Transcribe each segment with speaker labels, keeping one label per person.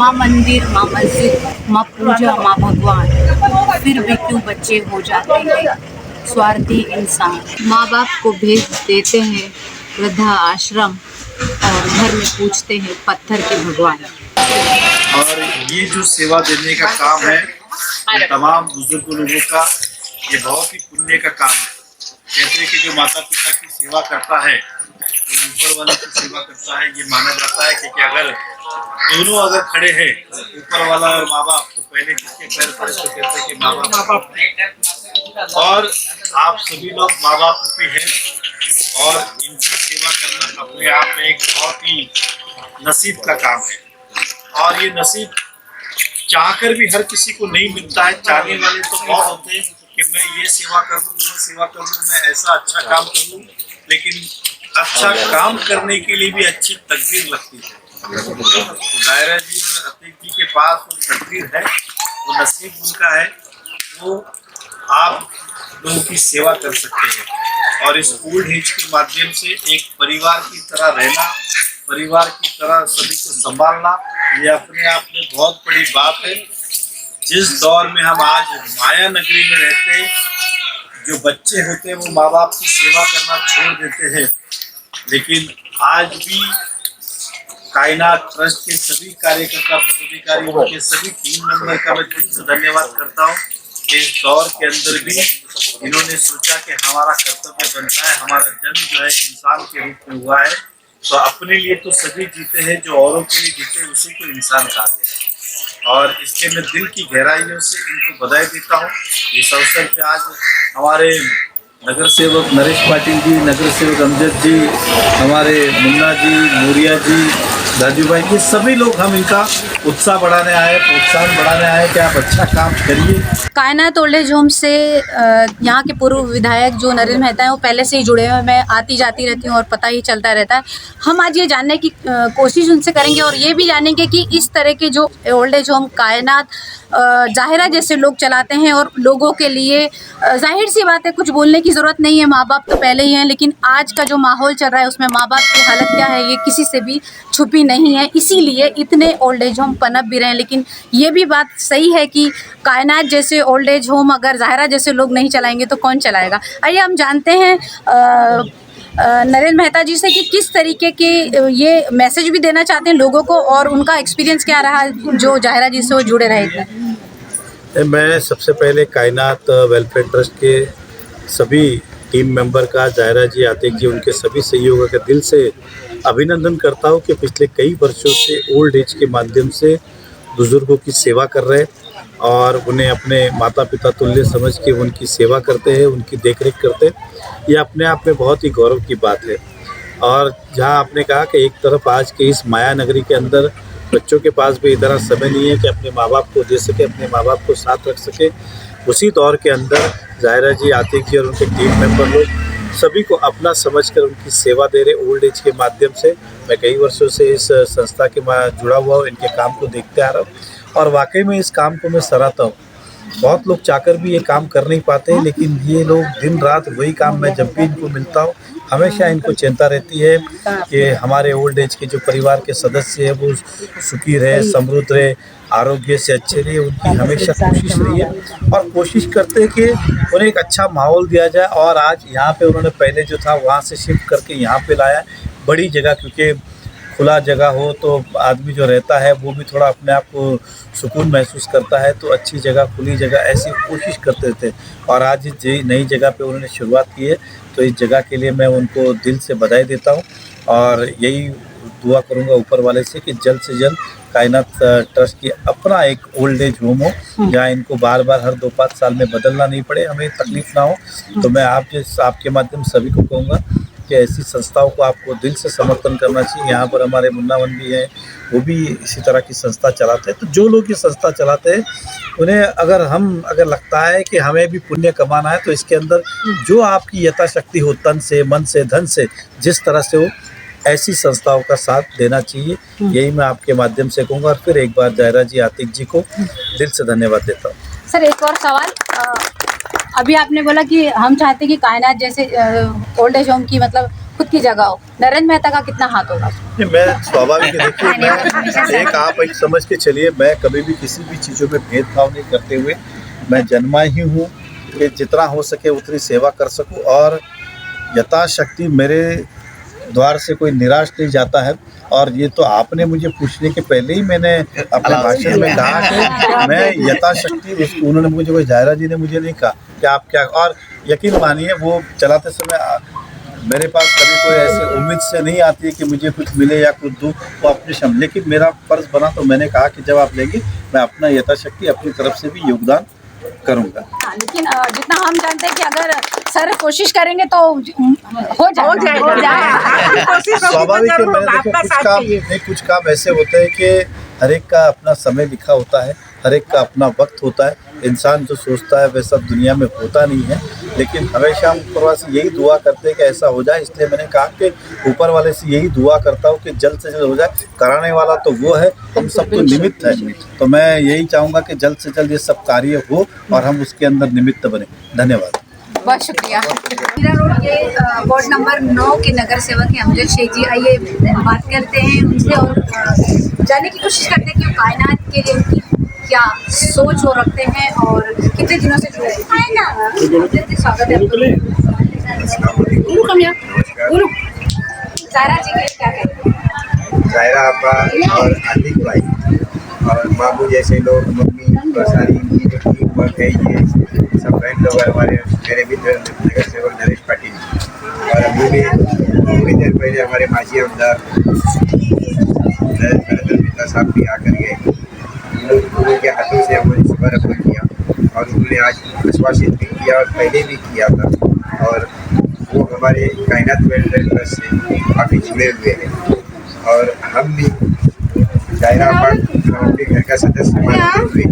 Speaker 1: माँ मंदिर, माँ मस्जिद, माँ पूजा, माँ भगवान, फिर भी क्यों बच्चे हो जाते हैं स्वार्थी इंसान। माँ बाप को भेज देते हैं वृद्धा आश्रम और घर में पूछते हैं पत्थर के भगवान।
Speaker 2: और ये जो सेवा देने का काम है ये तमाम बुजुर्ग लोगों का, ये बहुत ही पुण्य का काम है। कहते हैं कि जो माता पिता की सेवा करता है वो ऊपर वाले की सेवा करता है। ये माना जाता है कि अगर दोनों अगर खड़े हैं, ऊपर वाला और माँ बाप, तो पहले किसके पैर पड़े तो कहते हैं कि माँ बाप। और आप सभी लोग माँ बाप रूपी हैं और इनकी सेवा करना अपने आप में एक बहुत ही नसीब का काम है। और ये नसीब चाहकर भी हर किसी को नहीं मिलता है। चाहने वाले तो बहुत होते हैं कि मैं ये सेवा कर लूँ, वो सेवा कर लूँ, मैं ऐसा अच्छा काम कर लूँ, लेकिन अच्छा काम करने के लिए भी अच्छी तकदीर लगती है। दायरा जी और अतीक जी के पास वो तकदीर है, वो नसीब उनका है, वो आप लोगों की सेवा कर सकते हैं। और इस ओल्ड एज के माध्यम से एक परिवार की तरह रहना, परिवार की तरह सभी को संभालना, ये अपने आप में बहुत बड़ी बात है। जिस दौर में हम आज माया नगरी में रहते हैं, जो बच्चे होते हैं वो माँ बाप की सेवा करना छोड़ देते हैं, लेकिन आज भी कायनात ट्रस्ट के सभी कार्यकर्ता, पदाधिकारियों के सभी टीम मेंबर का मैं दिल से धन्यवाद करता हूँ। इस दौर के अंदर भी इन्होंने सोचा कि हमारा कर्तव्य बनता है, हमारा जन्म जो है इंसान के रूप में हुआ है, तो अपने लिए तो सभी जीते हैं, जो औरों के लिए जीते उसी को इंसान कहा गया है। और इसलिए मैं दिल की गहराइयों से इनको बधाई देता हूँ। इस अवसर पे आज हमारे नगर सेवक नरेश पाटिल जी, नगर सेवक अमजद जी, हमारे मुन्ना जी, नूरिया जी, राजू भाई, ये सभी लोग हम इनका उत्साह बढ़ाने आए, प्रोत्साहन बढ़ाने आए कि आप अच्छा काम करिए।
Speaker 1: कायनात ओल्ड एज होम से यहाँ के पूर्व विधायक जो नरेंद्र मेहता हैं वो पहले से ही जुड़े हुए हैं। मैं आती जाती रहती हूँ और पता ही चलता रहता है। हम आज ये जानने की कोशिश उनसे करेंगे और ये भी जानेंगे कि इस तरह के जो ओल्ड एज होम कायनात ज़ाहिरा जैसे लोग चलाते हैं और लोगों के लिए जाहिर सी बात है कुछ बोलने की ज़रूरत नहीं है, माँ बाप तो पहले ही हैं, लेकिन आज का जो माहौल चल रहा है उसमें माँ बाप की हालत क्या है ये किसी से भी छुपी नहीं है। इसीलिए इतने ओल्ड एज होम पनप भी रहे हैं। लेकिन ये भी बात सही है कि कायनात जैसे ओल्ड एज होम अगर ज़ाहिरा जैसे लोग नहीं चलाएंगे तो कौन चलाएगा। आइए हम जानते हैं नरेंद्र मेहता जी से कि किस तरीके के ये मैसेज भी देना चाहते हैं लोगों को और उनका एक्सपीरियंस क्या रहा जो ज़ाहिरा जी से वो जुड़े रहे थे।
Speaker 2: मैं सबसे पहले कायनात वेलफेयर ट्रस्ट के सभी टीम मेंबर का, ज़ाहिरा जी, आतिक जी, उनके सभी सहयोगों का दिल से अभिनंदन करता हूँ कि पिछले कई वर्षों से ओल्ड एज के माध्यम से बुज़ुर्गों की सेवा कर रहे हैं और उन्हें अपने माता पिता तुल्य समझ के उनकी सेवा करते हैं, उनकी देखरेख करते हैं। ये अपने आप में बहुत ही गौरव की बात है। और जहाँ आपने कहा कि एक तरफ आज के इस माया नगरी के अंदर बच्चों के पास भी इतना समय नहीं है कि अपने माँ बाप को दे सके, अपने माँ बाप को साथ रख सके, उसी दौर के अंदर ज़ाहिरा जी, आतिक जी और उनके टीम मेंबर लोग सभी को अपना समझकर उनकी सेवा दे रहे ओल्ड एज के माध्यम से। मैं कई वर्षों से इस संस्था के जुड़ा हुआ हूँ, इनके काम को देखते आ रहा हूँ और वाकई में इस काम को मैं सराहता हूँ। बहुत लोग चाहकर भी ये काम कर नहीं पाते हैं, लेकिन ये लोग दिन रात वही काम, मैं जब भी इनको मिलता हूँ हमेशा इनको चिंता रहती है कि हमारे ओल्ड एज के जो परिवार के सदस्य हैं वो सुखी रहे, समृद्ध रहे, आरोग्य से अच्छे रहे। उनकी हमेशा कोशिश रही है और कोशिश करते हैं कि उन्हें एक अच्छा माहौल दिया जाए। और आज यहाँ पे उन्होंने पहले जो था वहाँ से शिफ्ट करके यहाँ पे लाया, बड़ी जगह, क्योंकि खुला जगह हो तो आदमी जो रहता है वो भी थोड़ा अपने आप को सुकून महसूस करता है, तो अच्छी जगह, खुली जगह ऐसी कोशिश करते थे। और आज इस नई जगह पे उन्होंने शुरुआत की है, तो इस जगह के लिए मैं उनको दिल से बधाई देता हूँ और यही दुआ करूँगा ऊपर वाले से कि जल्द से जल्द कायनात ट्रस्ट की अपना एक ओल्ड एज होम हो, जहाँ इनको बार बार हर 2-5 साल में बदलना नहीं पड़े, हमें तकलीफ ना हो। तो मैं आपके माध्यम सभी को कहूँगा कि ऐसी संस्थाओं को आपको दिल से समर्थन करना चाहिए। यहाँ पर हमारे मुन्नावन भी हैं, वो भी इसी तरह की संस्था चलाते हैं। तो जो लोग ये संस्था चलाते हैं उन्हें अगर लगता है कि हमें भी पुण्य कमाना है, तो इसके अंदर जो आपकी यथाशक्ति हो, तन से, मन से, धन से, जिस तरह से हो, ऐसी संस्थाओं का साथ देना चाहिए। यही मैं आपके माध्यम से कहूँगा और फिर एक बार ज़ाहिरा जी, आतिक जी को दिल से धन्यवाद देता हूँ।
Speaker 1: सर एक और सवाल, अभी आपने बोला कि हम चाहते हैं कि कायनात जैसे ओल्ड एज होम की मतलब खुद की जगह हो, नरेंद्र मेहता का कितना हाथ होगा?
Speaker 2: नहीं, मैं स्वाभाविक है, देखिए मैं एक आप एक समझ के चलिए, मैं कभी भी किसी भी चीज़ों में भेदभाव नहीं करते हुए मैं जन्मा ही हूँ कि जितना हो सके उतनी सेवा कर सकूँ और यथाशक्ति मेरे द्वार से कोई निराश नहीं जाता है। और ये तो आपने मुझे पूछने के पहले ही मैंने अपने भाषण में कहा कि मैं यथाशक्ति उन्होंने मुझे कोई जायरा जी ने मुझे नहीं कहा कि आप क्या, और यकीन मानिए वो चलाते समय मेरे पास कभी कोई ऐसी उम्मीद से नहीं आती है कि मुझे कुछ मिले या कुछ दूँ, वो अपने क्षम, लेकिन मेरा फर्ज बना तो मैंने कहा कि जब आप लेंगे मैं अपना यथाशक्ति अपनी तरफ से भी योगदान करूँगा।
Speaker 1: हाँ, लेकिन जितना हम जानते हैं कि अगर सर कोशिश करेंगे तो हो जाएगा।
Speaker 2: स्वाभाविक है, मैंने देखो कुछ काम ऐसे होते हैं कि हर एक का अपना समय लिखा होता है, हर एक का अपना वक्त होता है। इंसान जो सोचता है वैसा दुनिया में होता नहीं है, लेकिन हमेशा हम ऊपर से यही दुआ करते हैं कि ऐसा हो जाए। इसलिए मैंने कहा कि ऊपर वाले से यही दुआ करता हूँ कि जल्द से जल्द हो जाए। कराने वाला तो वो है, हम सब तो निमित्त है। तो मैं यही चाहूँगा कि जल्द से जल्द ये सब कार्य हो और हम उसके अंदर निमित्त बने। धन्यवाद।
Speaker 1: बहुत शुक्रिया। मीरा रोड के वार्ड नंबर 9 के नगर सेवक हैं अमजद शेख जी। आइए बात करते हैं उनसे और जानने की कोशिश करते हैं कि वो कायनात के लिए उनकी क्या सोच वो रखते हैं और कितने दिनों से जुड़े हैं। स्वागत है। गुरु जायरा जी के लिए क्या कहेंगे?
Speaker 3: जायरा आपा और आतिक भाई और बाबू जैसे लोग, मम्मी और सारी इनकी जो टीम वर्क है, ये सब बहन लोग हमारे मेरे मित्र नगर सेवक नरेश पाटिल और अभी भी थोड़ी देर पहले हमारे माजी आमदार मित्ता साहब भी आकर गए। उनके हाथों से हमने शुभारम्भ किया और उन्होंने आज आश्वासित भी किया और पहले भी किया था और वो हमारे कायनात वेलफेयर ट्रस्ट से काफ़ी जुड़े हुए हैं और हम भी जायरा पर अपने घर का सदस्य मानते हुए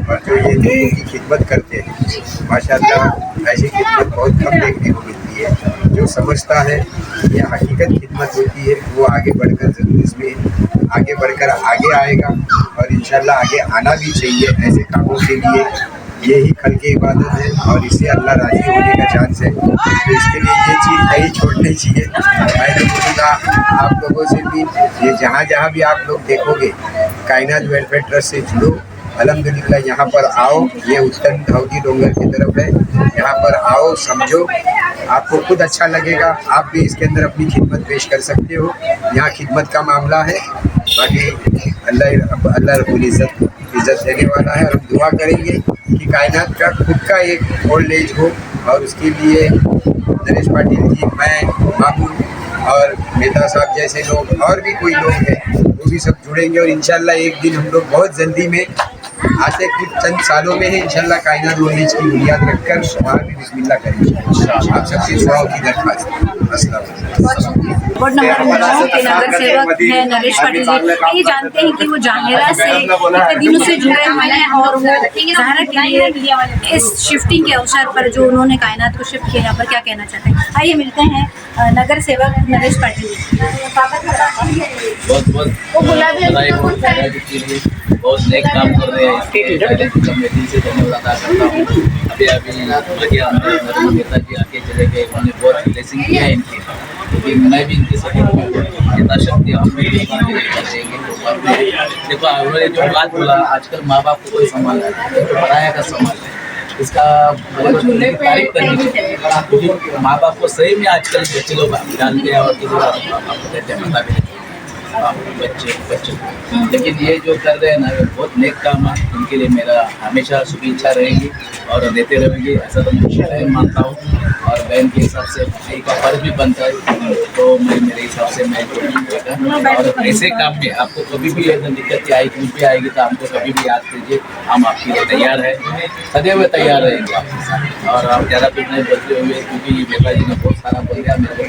Speaker 3: और जो ये लोगों की खिदमत करते हैं, माशाअल्लाह ऐसी खिदमत बहुत कम देखने को मिलती है। जो समझता है ये हकीकत खिदमत होती है वो आगे बढ़कर ज़रूर इसमें आगे बढ़कर आगे आएगा और इंशाल्लाह आगे आना भी चाहिए। ऐसे कामों के लिए यही खल की इबादत है और इससे अल्लाह राज़ी होने का चांस है। तो इसके लिए ये चीज़ नहीं छोड़नी चाहिए। मैंने बोलूँगा आप लोगों से भी, ये जहाँ जहाँ भी आप लोग देखोगे कायनात वेलफेयर ट्रस्ट से जुड़ो। अल्हम्दुलिल्लाह यहाँ पर आओ, ये उत्तर धावती डोंगर की तरफ है, यहाँ पर आओ, समझो, आपको खुद अच्छा लगेगा। आप भी इसके अंदर अपनी खिदमत पेश कर सकते हो। यहाँ खिदमत का मामला है, बाकी अल्लाह रब्बुल इज़्ज़त देने वाला है और हम दुआ करेंगे कि कायनात का खुद का एक ओल्ड एज हो और उसके लिए नरेश पाटिल जी, मैं, बाबू और मेहता साहब जैसे लोग और भी कोई लोग हैं वो भी सब जुड़ेंगे और इंशाल्लाह एक दिन हम लोग बहुत जल्दी में आते कुछ चंद सालों में ही इंशाल्लाह कायनात ओल्ड एज की बुनियाद रखकर वहाँ भी बिस्मिल्लाह करेंगे। आप सबसे दुआओं की दरख्वास्त। अस्सलाम।
Speaker 1: वार्ड नंबर 9 के नगर सेवक हैं नरेश पाटिल जी। ये जानते हैं कि वो जाहिरा से इतने दिनों से जुड़े हुए हैं और वो ज़ाहिरा के लिए इस शिफ्टिंग के अवसर पर जो उन्होंने कायनात को शिफ्ट किया, यहाँ पर क्या कहना चाहते हैं। आइए मिलते हैं नगर सेवक नरेश पाटिल जी।
Speaker 4: बहुत बधाई हो के लिए, बहुत नेक काम कर रहे हैं। इसके मैं दिल से धन्यवाद अदा करता हूँ। अभी माजी आमदार नरेंद्र मेहता जी आके चले गए, उन्होंने बहुत ब्लेसिंग किया है इनकी, लेकिन मैं भी इनकी सपोर्ट यथाशक्ति हम भी देंगे। देखो उन्होंने जो बात बोला, आजकल माँ बाप को कोई संभाल है, पढ़ाया का संभाल है, इसका तारीफ करनी चाहिए। माँ बाप को सही में आजकल बच्चे लोग डालते हैं और किसी आपको देते हैं बता भी बच्चे लेकिन ये जो कर रहे हैं ना, बहुत नेक काम है। उनके लिए मेरा हमेशा शुभेच्छा रहेगी और देते रहेंगे, ऐसा तो मैं मानता हूँ। और बहन के हिसाब से भाई का फर्ज भी बनता है, तो मेरे हिसाब से मैं और ऐसे काम में आपको कभी भी दिक्कत आएगी, कुछ भी आएगी तो हमको कभी भी याद कीजिए, हम आपके लिए तैयार हैं, सदैव तैयार रहेंगे आपके साथ। और आप ज़्यादा कुछ नहीं बोलते हुए, क्योंकि मेहता जी ने बहुत सारा बोल दिया, मेरे को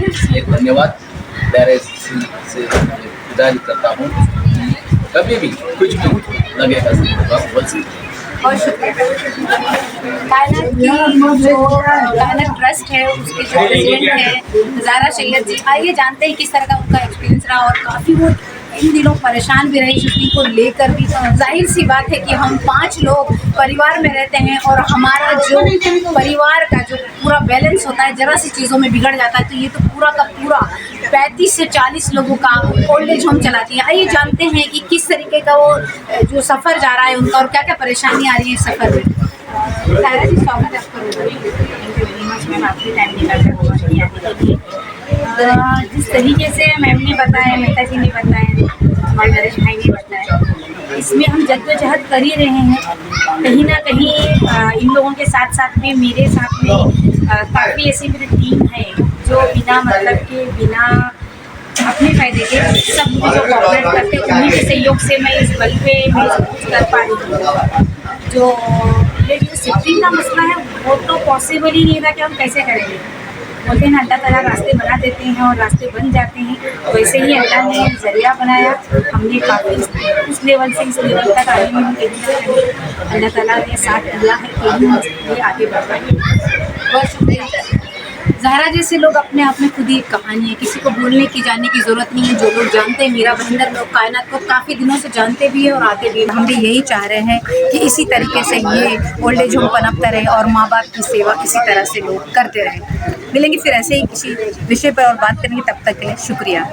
Speaker 4: इसलिए धन्यवाद से गुजारिश करता हूँ। कभी भी कुछ भी लगेगा बस बोल सकते।
Speaker 1: और कायनात ट्रस्ट है, उसके जो प्रेसिडेंट है ज़ारा सैयद जी, आइए जानते हैं किस तरह का उनका एक्सपीरियंस रहा और काफ़ी वो इन दिनों परेशान भी रही छुट्टी को लेकर भी। जाहिर सी बात है कि हम 5 लोग परिवार में रहते हैं और हमारा जो परिवार का जो पूरा बैलेंस होता है ज़रा सी चीज़ों में बिगड़ जाता है, तो ये तो पूरा का पूरा 35 से 40 लोगों का ओल्ड एज होम चलाती है। आइए जानते हैं कि किस तरीके का वो जो सफ़र जा रहा है उनका और क्या क्या परेशानी आ रही है इस सफ़र में। सारा जी स्वागत है आपका।
Speaker 5: आपकी टाइम निकाल कर आने के लिए जिस तरीके से मैम ने बताया, मेहता जी ने बताया, हमारे नरेश भाई ने बताया, इसमें हम जद्दोजहद कर ही रहे हैं। कहीं ना कहीं इन लोगों के साथ साथ में मेरे साथ में काफ़ी ऐसी मेरी टीम है जो बिना मतलब के बिना अपने फ़ायदे के सब मुझे जो कोऑपरेट करते हैं, उन्हीं के सहयोग से मैं इस बल पे मैं सब कुछ कर पा रही हूँ। जो ये जो शिफ्टिंग का मसला है वो तो पॉसिबल ही नहीं था कि हम कैसे करेंगे। बोलते हैं अल्लाह ताला रास्ते बना देते हैं और रास्ते बन जाते हैं, वैसे ही अल्लाह ने ज़रिया बनाया। हमने काफ़ी उस लेवल से इस लेवल तक आने में अल्लाह ताला ने साथ दिया है कि हम ये आगे बढ़ पाए। बहुत शुक्रिया। ज़हरा जैसे लोग अपने आप में खुद ही एक कहानी है, किसी को बोलने की जानने की ज़रूरत नहीं है। जो लोग जानते हैं मीरा भाईंदर लोग कायनात को काफ़ी दिनों से जानते भी हैं और आते भी हैं। हम भी यही चाह रहे हैं कि इसी तरीके से ये ओल्ड एज होम पनपता रहे और माँ बाप की सेवा इसी तरह से लोग करते रहें। मिलेंगे फिर ऐसे ही किसी विषय पर और बात करेंगे, तब तक के लिए शुक्रिया।